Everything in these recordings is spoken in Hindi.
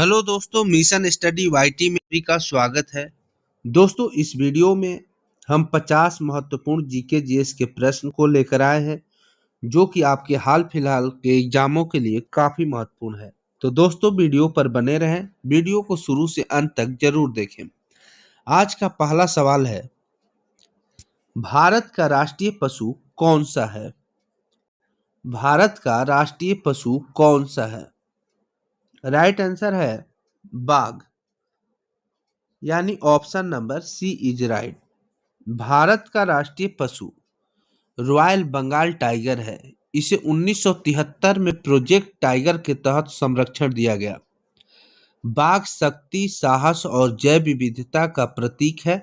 हेलो दोस्तों, मिशन स्टडी वाईटी में सभी का स्वागत है। दोस्तों, इस वीडियो में हम 50 महत्वपूर्ण जीके जीएस के प्रश्न को लेकर आए हैं जो कि आपके हाल फिलहाल के एग्जामों के लिए काफी महत्वपूर्ण है। तो दोस्तों, वीडियो पर बने रहें, वीडियो को शुरू से अंत तक जरूर देखें। आज का पहला सवाल है, भारत का राष्ट्रीय पशु कौन सा है? भारत का राष्ट्रीय पशु कौन सा है? राइट आंसर है बाघ, यानी option number C is right. Bharat का राष्ट्रीय पशु रॉयल बंगाल टाइगर है। इसे 1973 में प्रोजेक्ट टाइगर के तहत संरक्षण दिया गया। बाघ शक्ति, साहस और जैव विविधता का प्रतीक है।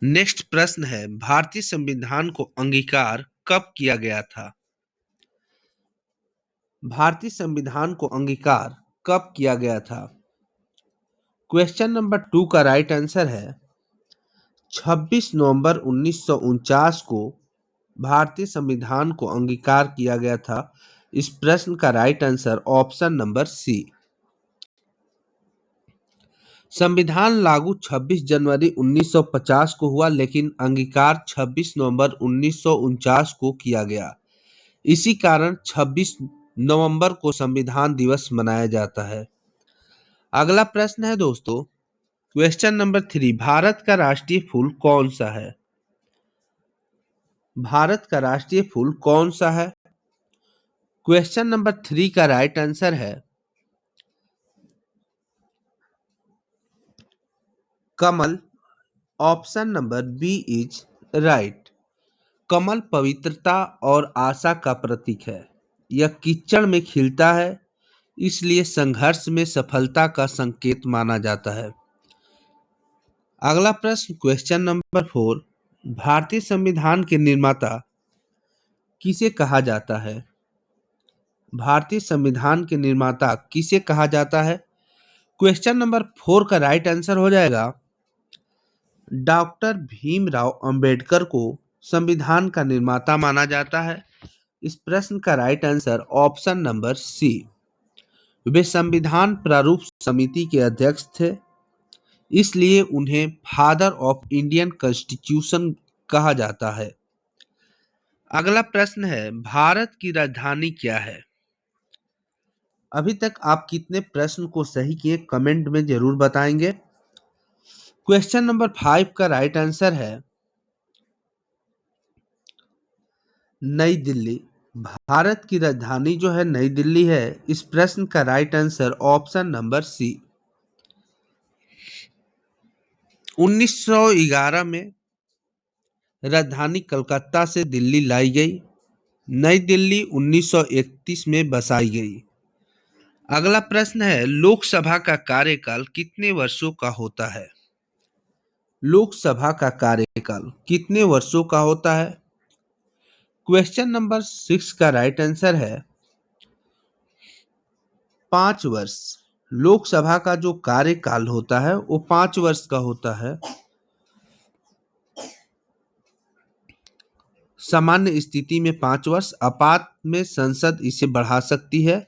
नेक्स्ट प्रश्न है, भारतीय संविधान को अंगीकार कब किया गया था? भारतीय संविधान को अंगीकार कब किया गया था? क्वेश्चन नंबर 2 का राइट आंसर है 26 नवंबर 1949 को भारतीय संविधान को अंगीकार किया गया था। इस प्रश्न का right answer option number C. संविधान लागू 26 जनवरी 1950 को हुआ, लेकिन अंगीकार 26 नवंबर 1949 को किया गया। इसी कारण 26 नवंबर को संविधान दिवस मनाया जाता है। अगला प्रश्न है दोस्तों, क्वेश्चन नंबर 3, भारत का राष्ट्रीय फूल कौन सा है? भारत का राष्ट्रीय फूल कौन सा है? क्वेश्चन नंबर 3 का राइट आंसर है कमल, option number B is right. कमल पवित्रता और आशा का प्रतीक है। यह कीचड़ में खिलता है, इसलिए संघर्ष में सफलता का संकेत माना जाता है। अगला प्रश्न, क्वेश्चन नंबर 4, भारतीय संविधान के निर्माता किसे कहा जाता है? भारतीय संविधान के निर्माता किसे कहा जाता है? क्वेश्चन नंबर 4 का राइट आंसर हो जाएगा डॉक्टर भीमराव अंबेडकर को संविधान का निर्माता माना जाता है। इस प्रश्न का right answer option number C. वे संविधान प्रारूप समिति के अध्यक्ष थे, इसलिए उन्हें फादर ऑफ इंडियन कॉन्स्टिट्यूशन कहा जाता है। अगला प्रश्न है, भारत की राजधानी क्या है? अभी तक आप कितने प्रश्न को सही किए कमेंट में जरूर बताएंगे। क्वेश्चन नंबर 5 का राइट आंसर है नई दिल्ली। भारत की राजधानी जो है नई दिल्ली है। इस प्रश्न का right answer option number C. 1911 में राजधानी कलकत्ता से दिल्ली लाई गई। नई दिल्ली 1931 में बसाई गई। अगला प्रश्न है, लोकसभा का कार्यकाल कितने वर्षों का होता है? लोकसभा का कार्यकाल कितने वर्षों का होता है? क्वेश्चन नंबर 6 का राइट आंसर है 5 वर्ष। लोकसभा का जो कार्यकाल होता है वो 5 वर्ष का होता है। सामान्य स्थिति में 5 वर्ष, आपात में संसद इसे बढ़ा सकती है।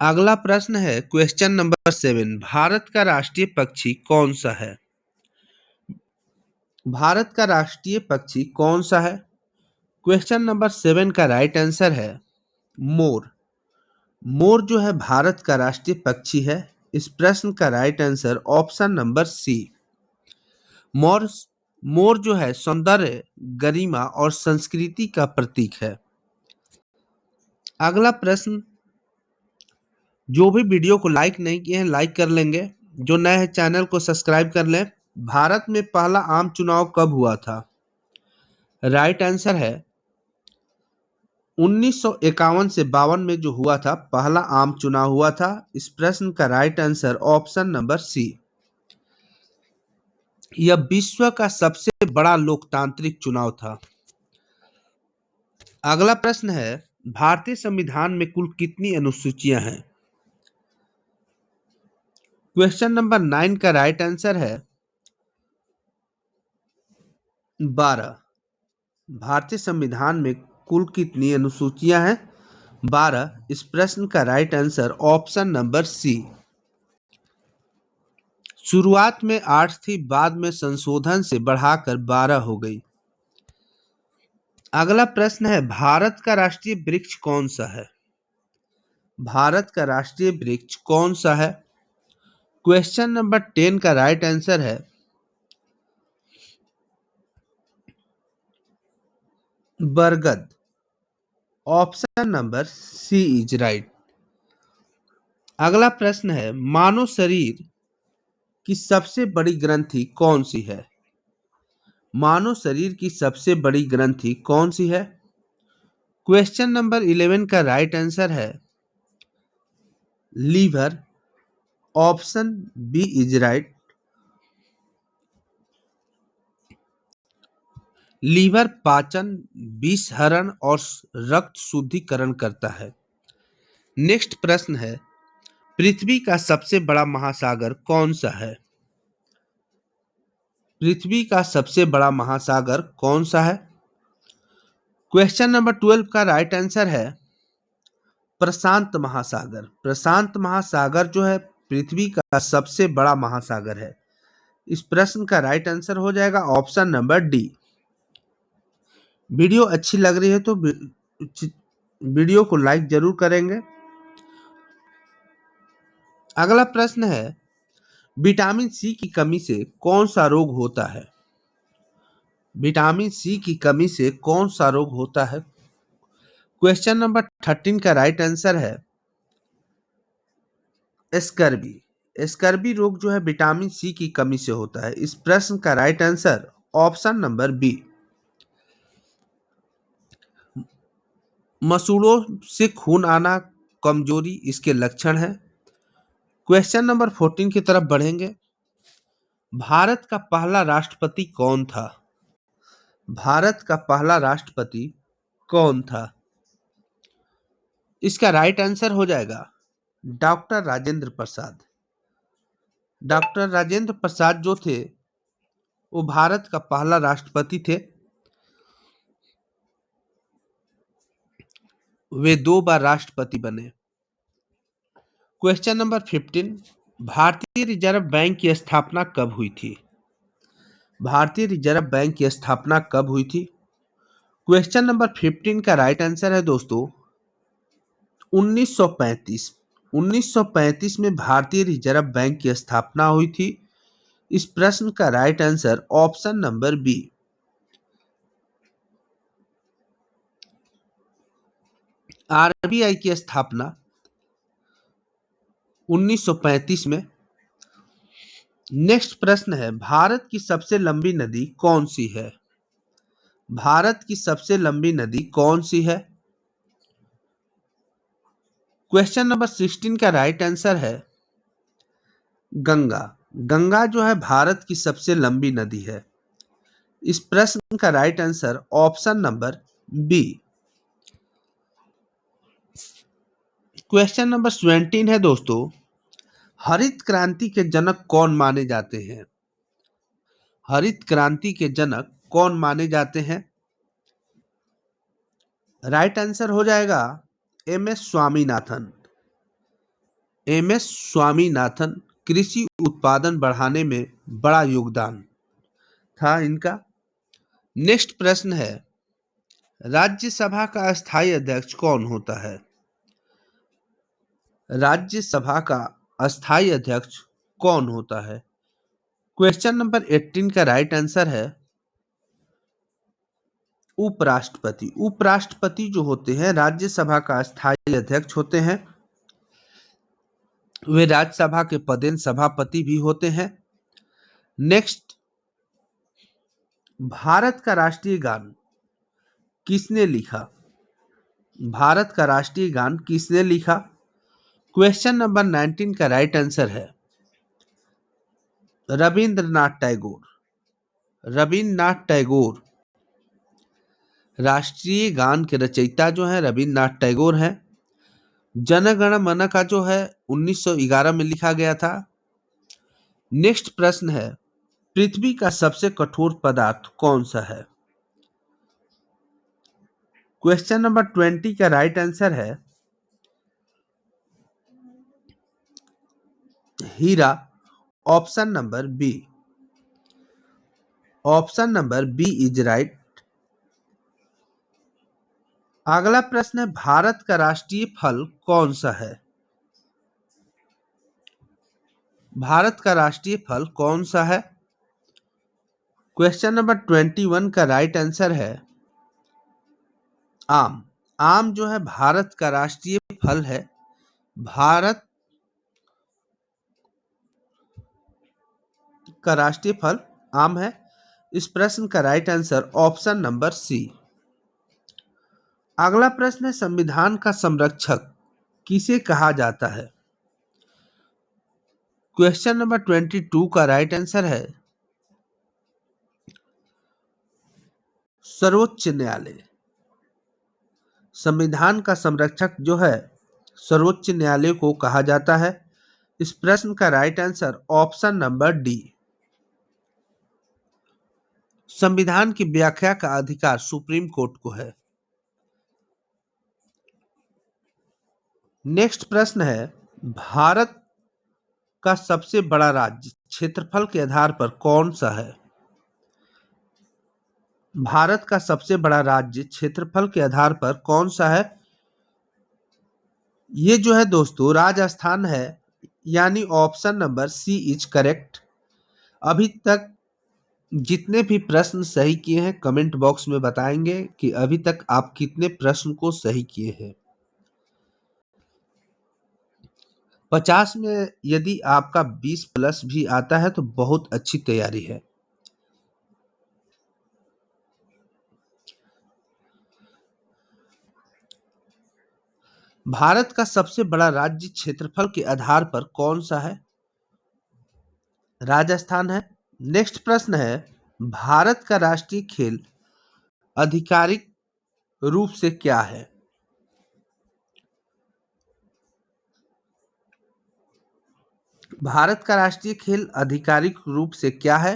अगला प्रश्न है, क्वेश्चन नंबर 7, भारत का राष्ट्रीय पक्षी कौन सा है? भारत का राष्ट्रीय पक्षी कौन सा है? क्वेश्चन नंबर 7 का राइट आंसर है मोर। मोर जो है भारत का राष्ट्रीय पक्षी है। इस प्रश्न का right answer option number C. मोर मोर जो है सौंदर्य, गरिमा और संस्कृति का प्रतीक है। अगला प्रश्न, जो भी वीडियो को लाइक नहीं किए हैं लाइक कर लेंगे, जो नए हैं चैनल को सब्सक्राइब कर लें। भारत में पहला आम चुनाव कब हुआ था? राइट आंसर है 1951 से 52 में जो हुआ था, पहला आम चुनाव हुआ था। इस प्रश्न का right answer option number C. यह विश्व का सबसे बड़ा लोकतांत्रिक चुनाव था। अगला प्रश्न है, भारतीय संविधान में कुल कितनी अनुसूचियां हैं? क्वेश्चन नंबर 9 का राइट आंसर है 12। भारतीय संविधान में कुल कितनी अनुसूचियां हैं? 12। इस प्रश्न का right answer option number C. शुरुआत में 8 थी, बाद में संशोधन से बढ़ाकर 12 हो गई। अगला प्रश्न है, भारत का राष्ट्रीय वृक्ष कौन सा है? भारत का राष्ट्रीय वृक्ष कौन सा है? क्वेश्चन नंबर 10 का राइट आंसर है बरगद। Option number C is right. अगला प्रश्न है, मानव शरीर की सबसे बड़ी ग्रंथि कौन सी है? मानव शरीर की सबसे बड़ी ग्रंथि कौन सी है? क्वेश्चन नंबर 11 का राइट आंसर है liver. Option B is right. Liver पाचन, विषहरण और रक्त शुद्धिकरण करता है। नेक्स्ट प्रश्न है, पृथ्वी का सबसे बड़ा महासागर कौन सा है? पृथ्वी का सबसे बड़ा महासागर कौन सा है? क्वेश्चन नंबर 12 का राइट आंसर है प्रशांत महासागर। प्रशांत महासागर जो है पृथ्वी का सबसे बड़ा महासागर है। इस प्रश्न का राइट आंसर हो जाएगा ऑप्शन नंबर डी। वीडियो अच्छी लग रही है तो वीडियो को लाइक जरूर करेंगे। अगला प्रश्न है, विटामिन सी की कमी से कौन सा रोग होता है? विटामिन सी की कमी से कौन सा रोग होता है? क्वेश्चन नंबर 13 का राइट आंसर है स्कर्वी। स्कर्वी रोग जो है विटामिन सी की कमी से होता है। इस प्रश्न का right answer option number B. मसूड़ों से खून आना, कमजोरी इसके लक्षण है। क्वेश्चन नंबर 14 की तरफ बढ़ेंगे। भारत का पहला राष्ट्रपति कौन था? भारत का पहला राष्ट्रपति कौन था? इसका राइट आंसर हो जाएगा डॉक्टर राजेंद्र प्रसाद। डॉक्टर राजेंद्र प्रसाद जो थे वो भारत का पहला राष्ट्रपति थे। वे 2 बार राष्ट्रपति बने। क्वेश्चन नंबर 15, भारतीय रिजर्व बैंक की स्थापना कब हुई थी? भारतीय रिजर्व बैंक की स्थापना कब हुई थी? क्वेश्चन नंबर 15 का राइट आंसर है दोस्तों 1935। 1935 में भारतीय रिजर्व बैंक की स्थापना हुई थी। इस प्रश्न का right answer option number B. RBI की स्थापना 1935 में। नेक्स्ट प्रश्न है, भारत की सबसे लंबी नदी कौन सी है? भारत की सबसे लंबी नदी कौन सी है? क्वेश्चन नंबर 16 का राइट आंसर है गंगा। गंगा जो है भारत की सबसे लंबी नदी है। इस प्रश्न का right answer option number B. Question number 17 है दोस्तों, हरित क्रांति के जनक कौन माने जाते हैं? हरित क्रांति के जनक कौन माने जाते हैं? राइट आंसर हो जाएगा M S Swaminathan. M S Swaminathan. कृषि उत्पादन बढ़ाने में बड़ा योगदान था इनका। नेक्स्ट प्रश्न है, राज्यसभा का अस्थायी अध्यक्ष कौन होता है? राज्यसभा का अस्थायी अध्यक्ष कौन होता है? क्वेश्चन नंबर 18 का राइट आंसर है उपराष्ट्रपति। उपराष्ट्रपति जो होते हैं राज्यसभा का अस्थायी अध्यक्ष होते हैं। वे राज्यसभा के पदेन सभापति भी होते हैं। नेक्स्ट, भारत का राष्ट्रीय गान किसने लिखा? भारत का राष्ट्रीय गान किसने लिखा? क्वेश्चन नंबर 19 का राइट आंसर है रविंद्रनाथ टैगोर। रविंद्रनाथ टैगोर राष्ट्रीय गान के रचयिता जो है रविंद्रनाथ टैगोर हैं। जन गण मन का जो है 1911 में लिखा गया था। नेक्स्ट प्रश्न है, पृथ्वी का सबसे कठोर पदार्थ कौन सा है? क्वेश्चन नंबर 20 का राइट आंसर है हीरा। Option number B. Option number B is right. अगला प्रश्न है, भारत का राष्ट्रीय फल कौन सा है? भारत का राष्ट्रीय फल कौन सा है? क्वेश्चन नंबर 21 का राइट आंसर है आम। आम जो है भारत का राष्ट्रीय फल है। भारत का राष्ट्रीय फल आम है। इस प्रश्न का right answer option number C. अगला प्रश्न है, संविधान का संरक्षक किसे कहा जाता है? क्वेश्चन नंबर 22 का राइट आंसर है सर्वोच्च न्यायालय। संविधान का संरक्षक जो है सर्वोच्च न्यायालय को कहा जाता है। इस प्रश्न का right answer option number D. संविधान की व्याख्या का अधिकार सुप्रीम कोर्ट को है। नेक्स्ट प्रश्न है, भारत का सबसे बड़ा राज्य क्षेत्रफल के आधार पर कौन सा है? भारत का सबसे बड़ा राज्य क्षेत्रफल के आधार पर कौन सा है? ये जो है दोस्तों राजस्थान है, यानी option number C is correct. अभी तक जितने भी प्रश्न सही किए हैं कमेंट बॉक्स में बताएंगे कि अभी तक आप कितने प्रश्न को सही किए हैं। 50 में यदि आपका 20 प्लस भी आता है तो बहुत अच्छी तैयारी है। भारत का सबसे बड़ा राज्य क्षेत्रफल के आधार पर कौन सा है? राजस्थान है। नेक्स्ट प्रश्न है, भारत का राष्ट्रीय खेल आधिकारिक रूप से क्या है? भारत का राष्ट्रीय खेल आधिकारिक रूप से क्या है?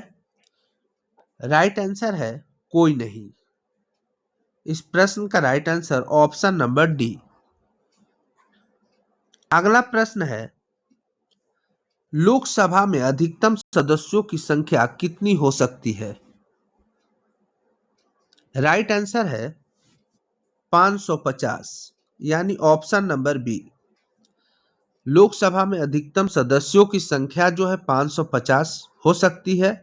राइट आंसर है कोई नहीं। इस प्रश्न का right answer option number D. अगला प्रश्न है, लोकसभा में अधिकतम सदस्यों की संख्या कितनी हो सकती है? राइट आंसर है 550, यानी ऑप्शन नंबर बी। लोकसभा में अधिकतम सदस्यों की संख्या जो है 550 हो सकती है।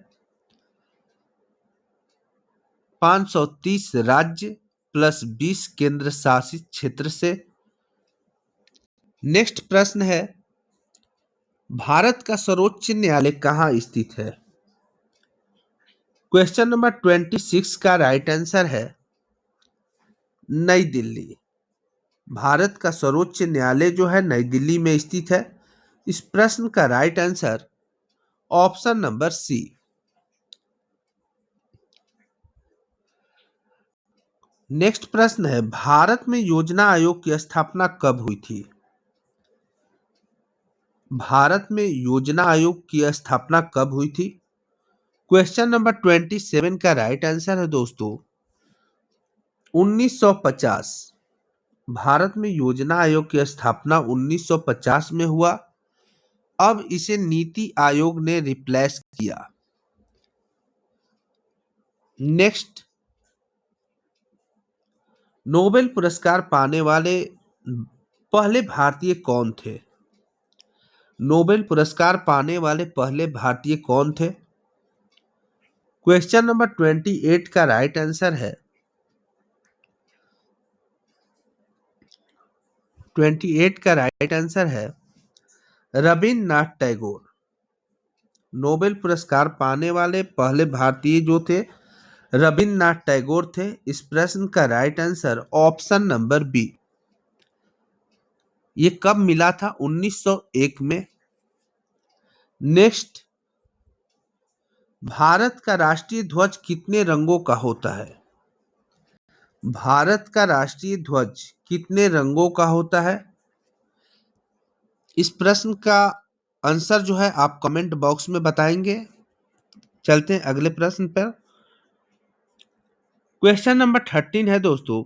530 राज्य प्लस 20 केंद्र शासित क्षेत्र से। नेक्स्ट प्रश्न है, भारत का सर्वोच्च न्यायालय कहाँ स्थित है? क्वेश्चन नंबर 26 का राइट आंसर है नई दिल्ली। भारत का सर्वोच्च न्यायालय जो है नई दिल्ली में स्थित है। इस प्रश्न का right answer option number C. Next प्रश्न है, भारत में योजना आयोग की स्थापना कब हुई थी? भारत में योजना आयोग की स्थापना कब हुई थी? क्वेश्चन नंबर 27 का राइट आंसर है दोस्तों 1950। भारत में योजना आयोग की स्थापना 1950 में हुआ। अब इसे नीति आयोग ने रिप्लेस किया। नेक्स्ट, नोबेल पुरस्कार पाने वाले पहले भारतीय कौन थे? नोबेल पुरस्कार पाने वाले पहले भारतीय कौन थे? क्वेश्चन नंबर 28 का राइट आंसर है 28 का राइट आंसर है रविन्द्रनाथ टैगोर। नोबेल पुरस्कार पाने वाले पहले भारतीय जो थे रविन्द्रनाथ टैगोर थे। इस प्रश्न का right answer option number B. ये कब मिला था? 1901 में। नेक्स्ट, भारत का राष्ट्रीय ध्वज कितने रंगों का होता है? भारत का राष्ट्रीय ध्वज कितने रंगों का होता है? इस प्रश्न का आंसर जो है आप कमेंट बॉक्स में बताएंगे। चलते हैं अगले प्रश्न पर। क्वेश्चन नंबर 13 है दोस्तों,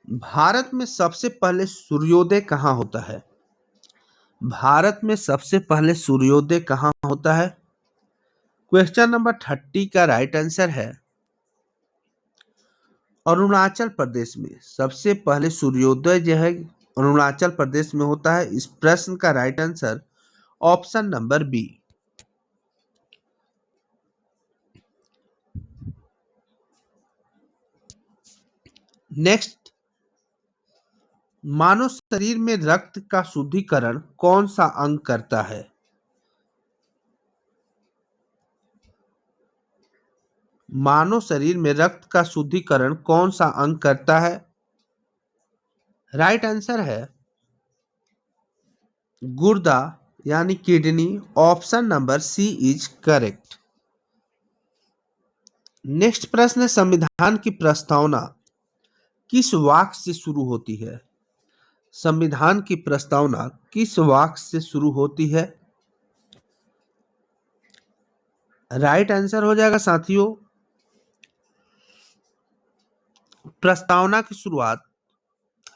भारत में सबसे पहले सूर्योदय कहाँ होता है? भारत में सबसे पहले सूर्योदय कहाँ होता है? क्वेश्चन नंबर 30 का राइट आंसर है अरुणाचल प्रदेश में सबसे पहले सूर्योदय जो है अरुणाचल प्रदेश में होता है। इस प्रश्न का right answer option number B. Next, मानव शरीर में रक्त का शुद्धिकरण कौन सा अंग करता है? मानव शरीर में रक्त का शुद्धिकरण कौन सा अंग करता है? राइट आंसर है गुर्दा यानी kidney. Option number C is correct. Next प्रश्न है, संविधान की प्रस्तावना किस वाक्य से शुरू होती है? संविधान की प्रस्तावना किस वाक्य से शुरू होती है? राइट आंसर हो जाएगा साथियों, प्रस्तावना की शुरुआत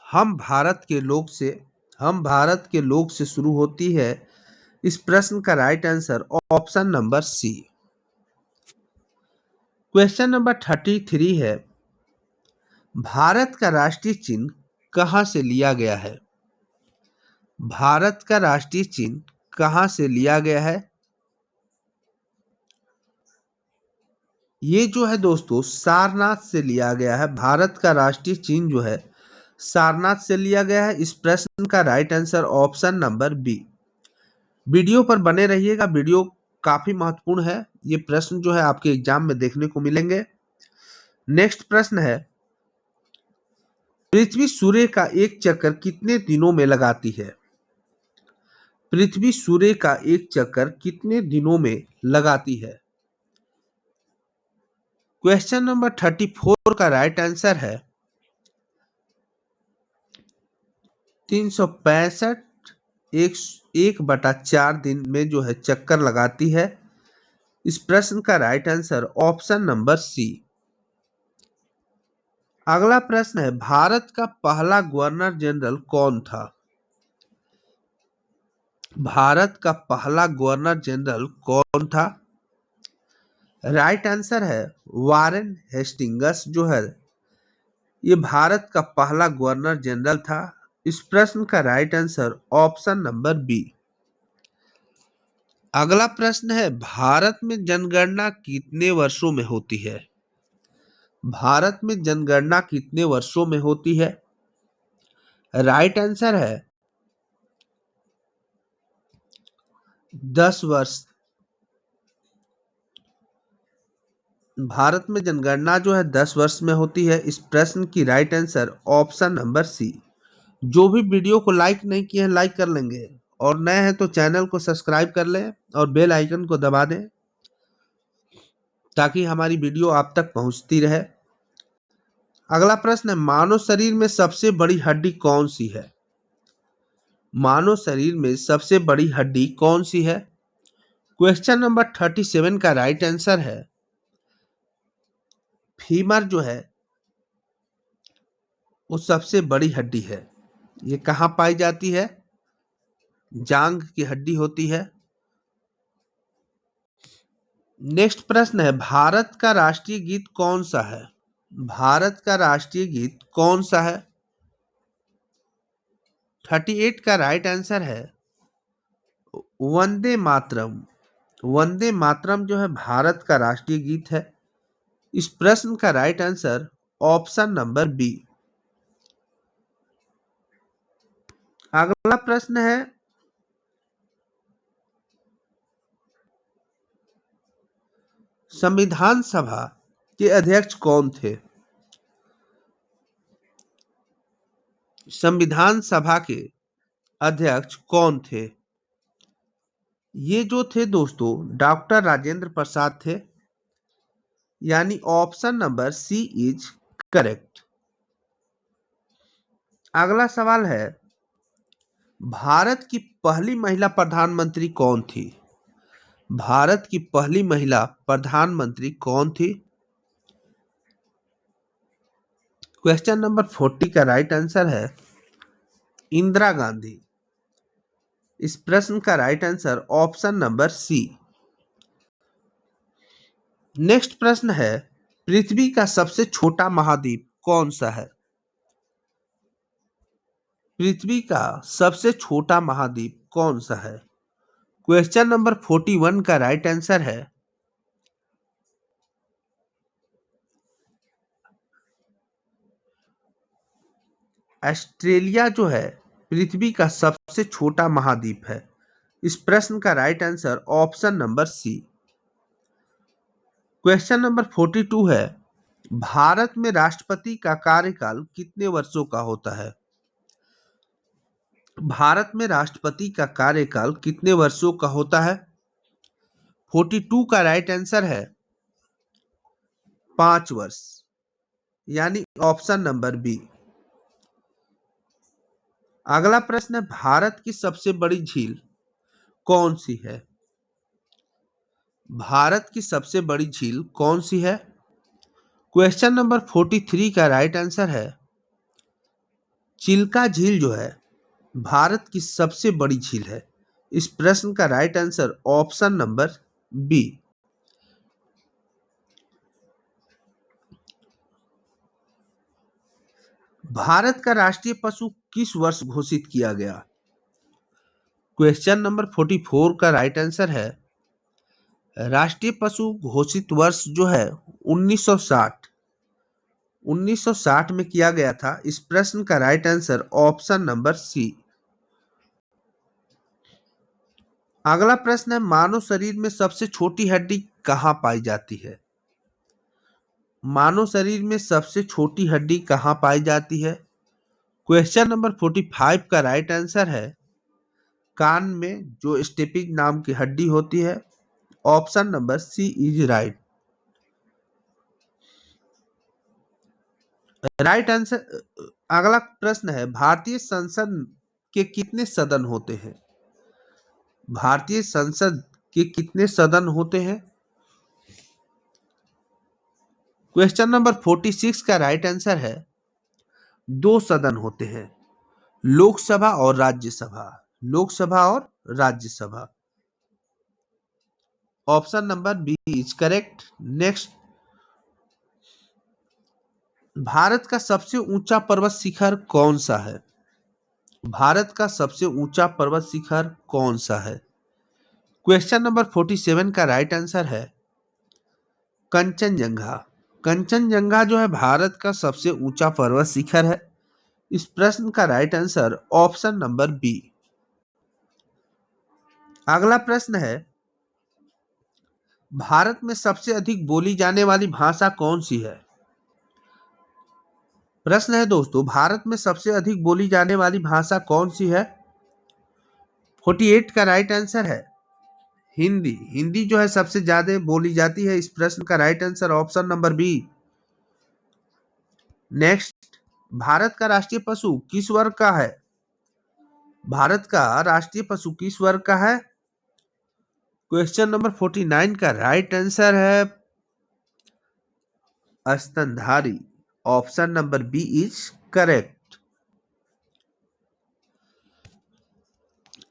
हम भारत के लोग से शुरू होती है। इस प्रश्न का right answer option number C. Question number 33 है, भारत का राष्ट्रीय चिन्ह कहां से लिया गया है? भारत का राष्ट्रीय चिन्ह कहां से लिया गया है? ये जो है दोस्तों सारनाथ से लिया गया है। भारत का राष्ट्रीय चिन्ह जो है सारनाथ से लिया गया है। इस प्रश्न का right answer option number B. Video पर बने रहिएगा, वीडियो काफी महत्वपूर्ण है। ये प्रश्न जो है आपके एग्जाम में देखने को मिलेंगे। नेक्स्ट प्रश्न है, पृथ्वी सूर्य का एक चक्कर कितने दिनों में लगाती है? पृथ्वी सूर्य का एक चक्कर कितने दिनों में लगाती है? क्वेश्चन नंबर 34 का राइट आंसर है 365। एक बटा 4 दिन में जो है चक्कर लगाती है। इस प्रश्न का right answer option number C. अगला प्रश्न है, भारत का पहला गवर्नर जनरल कौन था? भारत का पहला गवर्नर जनरल कौन था? राइट आंसर है वारेन हेस्टिंगस जो है ये भारत का पहला गवर्नर जनरल था। इस प्रश्न का right answer option number B. अगला प्रश्न है, भारत में जनगणना कितने वर्षों में होती है? भारत में जनगणना कितने वर्षों में होती है? राइट आंसर है 10 वर्ष। भारत में जनगणना जो है 10 वर्ष में होती है। इस प्रश्न की right answer option number C. जो भी वीडियो को लाइक नहीं किए हैं लाइक कर लेंगे, और नए हैं तो चैनल को सब्सक्राइब कर लें और बेल आइकन को दबा दें ताकि हमारी वीडियो आप तक पहुंचती रहे। अगला प्रश्न है, मानव शरीर में सबसे बड़ी हड्डी कौन सी है? मानव शरीर में सबसे बड़ी हड्डी कौन सी है? क्वेश्चन नंबर 37 का राइट आंसर है फीमर जो है वो सबसे बड़ी हड्डी है। ये कहाँ पाई जाती है? जांघ की हड्डी होती है। नेक्स्ट प्रश्न है, भारत का राष्ट्रीय गीत कौन सा है? भारत का राष्ट्रीय गीत कौन सा है? 38 का राइट आंसर है वंदे मातरम। वंदे मातरम जो है भारत का राष्ट्रीय गीत है। इस प्रश्न का right answer option number B. अगला प्रश्न है, संविधान सभा के अध्यक्ष कौन थे? संविधान सभा के अध्यक्ष कौन थे? ये जो थे दोस्तों डॉक्टर राजेंद्र प्रसाद थे, यानी option number C is correct. अगला सवाल है, भारत की पहली महिला प्रधानमंत्री कौन थी? भारत की पहली महिला प्रधानमंत्री कौन थी? क्वेश्चन नंबर 40 का राइट आंसर है इंदिरा गांधी। इस प्रश्न का right answer option number C. Next प्रश्न है, पृथ्वी का सबसे छोटा महाद्वीप कौन सा है? पृथ्वी का सबसे छोटा महाद्वीप कौन सा है? क्वेश्चन नंबर 41 का राइट आंसर है ऑस्ट्रेलिया जो है पृथ्वी का सबसे छोटा महाद्वीप है। इस प्रश्न का right answer option number C. Question number 42 है, भारत में राष्ट्रपति का कार्यकाल कितने वर्षों का होता है? भारत में राष्ट्रपति का कार्यकाल कितने वर्षों का होता है? 42 का राइट आंसर है 5 वर्ष, यानी ऑप्शन नंबर बी। अगला प्रश्न है, भारत की सबसे बड़ी झील कौन सी है? भारत की सबसे बड़ी झील कौन सी है? क्वेश्चन नंबर 43 का राइट आंसर है चिल्का झील जो है भारत की सबसे बड़ी झील है। इस प्रश्न का right answer option number B. Bharat का राष्ट्रीय पशु किस वर्ष घोषित किया गया? क्वेश्चन नंबर 44 का राइट आंसर है राष्ट्रीय पशु घोषित वर्ष जो है 1960 में किया गया था। इस प्रश्न का right answer option number C. अगला प्रश्न है, मानव शरीर में सबसे छोटी हड्डी कहां पाई जाती है? मानव शरीर में सबसे छोटी हड्डी कहां पाई जाती है? क्वेश्चन नंबर 45 का राइट आंसर है कान में जो स्टेपिज नाम की हड्डी होती है। Option number C is right. Right answer. अगला प्रश्न है, भारतीय संसद के कितने सदन होते हैं? भारतीय संसद के कितने सदन होते हैं? क्वेश्चन नंबर 46 का राइट आंसर है 2 सदन होते हैं, लोकसभा और राज्यसभा। लोकसभा और Rajya Sabha. Option number B is correct. Next, Bharat का सबसे ऊंचा पर्वत शिखर कौन सा है? भारत का सबसे ऊंचा पर्वत शिखर कौन सा है? क्वेश्चन नंबर 47 का राइट आंसर है कंचनजंगा। कंचनजंगा जो है भारत का सबसे ऊंचा पर्वत शिखर है। इस प्रश्न का right answer option number B. अगला प्रश्न है, भारत में सबसे अधिक बोली जाने वाली भाषा कौन सी है? प्रश्न है दोस्तों, भारत में सबसे अधिक बोली जाने वाली भाषा कौन सी है? 48 का राइट आंसर है हिंदी। हिंदी जो है सबसे ज्यादा बोली जाती है। इस प्रश्न का right answer option number B. Next, Bharat का राष्ट्रीय पशु किस वर्ग का है? भारत का राष्ट्रीय पशु किस वर्ग का है? क्वेश्चन नंबर 49 का राइट आंसर है स्तनधारी। Option number B is correct.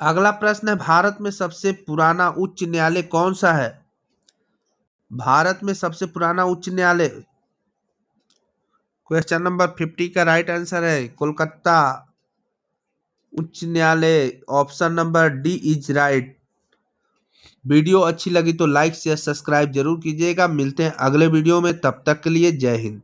अगला प्रश्न है, भारत में सबसे पुराना उच्च न्यायालय कौन सा है? भारत में सबसे पुराना उच्च न्यायालय। क्वेश्चन नंबर 50 का राइट आंसर है कोलकाता उच्च न्यायालय। Option number D is right. Video अच्छी लगी तो लाइक शेयर सब्सक्राइब जरूर कीजिएगा। मिलते हैं अगले वीडियो में, तब तक के लिए जय हिंद।